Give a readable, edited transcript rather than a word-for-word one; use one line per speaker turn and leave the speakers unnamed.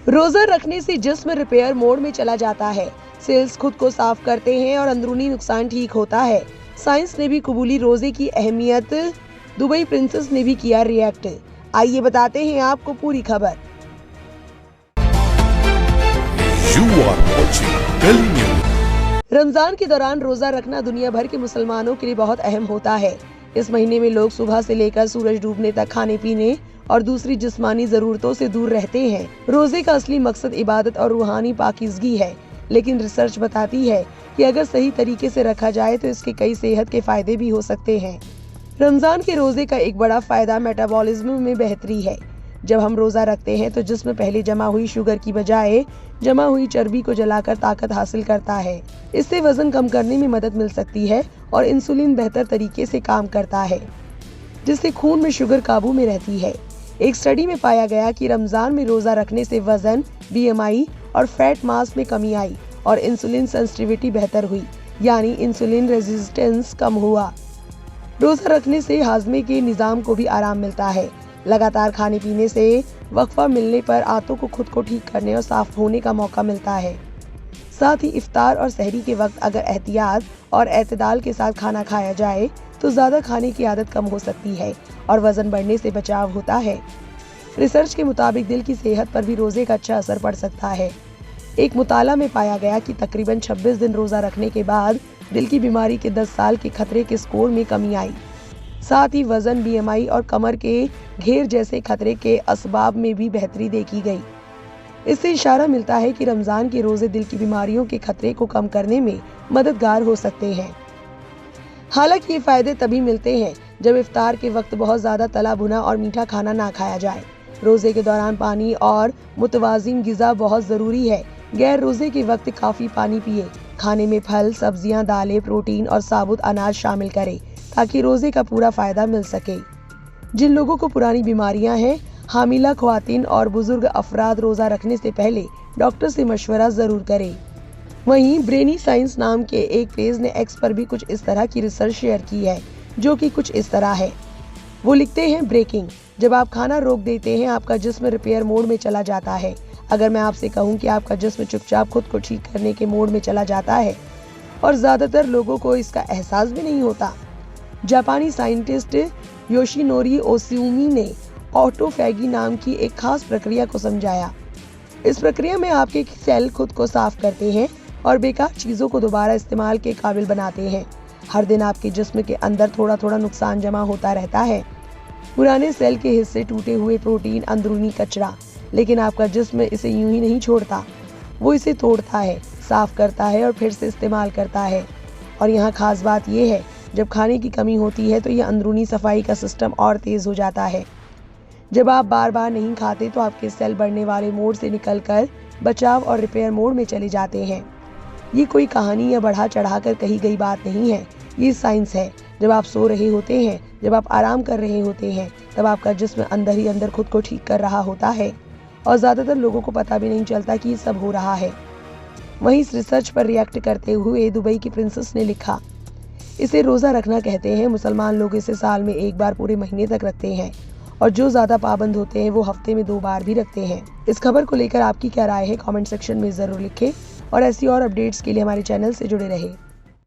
रोजा रखने से जिस्म रिपेयर मोड में चला जाता है, सेल्स खुद को साफ करते हैं और अंदरूनी नुकसान ठीक होता है। साइंस ने भी कबूली रोजे की अहमियत, दुबई प्रिंसेस ने भी किया रिएक्ट। आइए बताते हैं आपको पूरी खबर। रमजान के दौरान रोजा रखना दुनिया भर के मुसलमानों के लिए बहुत अहम होता है। इस महीने में लोग सुबह से लेकर सूरज डूबने तक खाने पीने और दूसरी जिस्मानी जरूरतों से दूर रहते हैं। रोजे का असली मकसद इबादत और रूहानी पाकीज़गी है, लेकिन रिसर्च बताती है कि अगर सही तरीके से रखा जाए तो इसके कई सेहत के फायदे भी हो सकते हैं। रमजान के रोजे का एक बड़ा फायदा मेटाबॉलिज्म में बेहतरी है। जब हम रोजा रखते हैं तो जिस्म पहले जमा हुई शुगर की बजाय जमा हुई चर्बी को जलाकर ताकत हासिल करता है। इससे वजन कम करने में मदद मिल सकती है और इंसुलिन बेहतर तरीके से काम करता है, जिससे खून में शुगर काबू में रहती है। एक स्टडी में पाया गया कि रमजान में रोजा रखने से वजन, BMI और फैट मास में कमी आई और इंसुलिन सेंसिटिविटी बेहतर हुई, यानी इंसुलिन रेजिस्टेंस कम हुआ। रोजा रखने से हाजमे के निजाम को भी आराम मिलता है। लगातार खाने पीने से वक्फा मिलने पर आंतों को खुद को ठीक करने और साफ होने का मौका मिलता है। साथ ही इफ्तार और सहरी के वक्त अगर एहतियात और एतदाल के साथ खाना खाया जाए तो ज्यादा खाने की आदत कम हो सकती है और वजन बढ़ने से बचाव होता है। रिसर्च के मुताबिक दिल की सेहत पर भी रोजे का अच्छा असर पड़ सकता है। एक मुताला में पाया गया कि तकरीबन 26 दिन रोजा रखने के बाद दिल की बीमारी के 10 साल के खतरे के स्कोर में कमी आई। साथ ही वजन, BMI और कमर के घेर जैसे खतरे के असबाब में भी बेहतरी देखी गई। इससे इशारा मिलता है कि रमजान के रोजे दिल की बीमारियों के खतरे को कम करने में मददगार हो सकते हैं। हालांकि ये फायदे तभी मिलते हैं जब इफ्तार के वक्त बहुत ज्यादा तला भुना और मीठा खाना ना खाया जाए। रोजे के दौरान पानी और मुतवाजिन गिज़ा बहुत जरूरी है। गैर रोजे के वक्त काफी पानी पिए। खाने में फल, सब्जियां, दालें, प्रोटीन और साबुत अनाज शामिल करें ताकि रोजे का पूरा फायदा मिल सके। जिन लोगों को पुरानी बीमारियां हैं, हामिला ख्वातीन और बुजुर्ग अफराद रोजा रखने से पहले डॉक्टर से मशवरा जरूर करें। वहीं ब्रेनी साइंस नाम के एक पेज ने एक्स पर भी कुछ इस तरह की रिसर्च शेयर की है, जो कि कुछ इस तरह है। वो लिखते हैं, ब्रेकिंग, जब आप खाना रोक देते हैं आपका जिस्म रिपेयर मोड में चला जाता है। अगर मैं आपसे कहूँ कि आपका जिस्म चुपचाप खुद को ठीक करने के मोड में चला जाता है और ज्यादातर लोगों को इसका एहसास भी नहीं होता। जापानी साइंटिस्ट योशिनोरी ओसुमी ने ऑटोफैगी नाम की एक खास प्रक्रिया को समझाया। इस प्रक्रिया में आपके सेल खुद को साफ करते हैं और बेकार चीजों को दोबारा इस्तेमाल के काबिल बनाते हैं। हर दिन आपके जिस्म के अंदर थोड़ा थोड़ा नुकसान जमा होता रहता है। पुराने सेल के हिस्से, टूटे हुए प्रोटीन, अंदरूनी कचरा, लेकिन आपका जिस्म इसे यूं ही नहीं छोड़ता। वो इसे तोड़ता है, साफ करता है और फिर से इस्तेमाल करता है। और यहाँ खास बात यह है, जब खाने की कमी होती है तो यह अंदरूनी सफाई का सिस्टम और तेज हो जाता है। जब आप बार बार नहीं खाते तो आपके सेल बढ़ने वाले मोड से निकलकर बचाव और रिपेयर मोड में चले जाते हैं। ये कोई कहानी या बढ़ा चढ़ाकर कही गई बात नहीं है, ये साइंस है। जब आप सो रहे होते हैं, जब आप आराम कर रहे होते हैं, तब आपका जिस्म अंदर ही अंदर खुद को ठीक कर रहा होता है और ज्यादातर लोगों को पता भी नहीं चलता कि ये सब हो रहा है। वहीं इस रिसर्च पर रिएक्ट करते हुए दुबई की प्रिंसेस ने लिखा, इसे रोजा रखना कहते हैं। मुसलमान लोग इसे साल में एक बार पूरे महीने तक रखते हैं और जो ज्यादा पाबंद होते हैं वो हफ्ते में 2 बार भी रखते हैं। इस खबर को लेकर आपकी क्या राय है, कमेंट सेक्शन में जरूर लिखें और ऐसी और अपडेट्स के लिए हमारे चैनल से जुड़े रहें।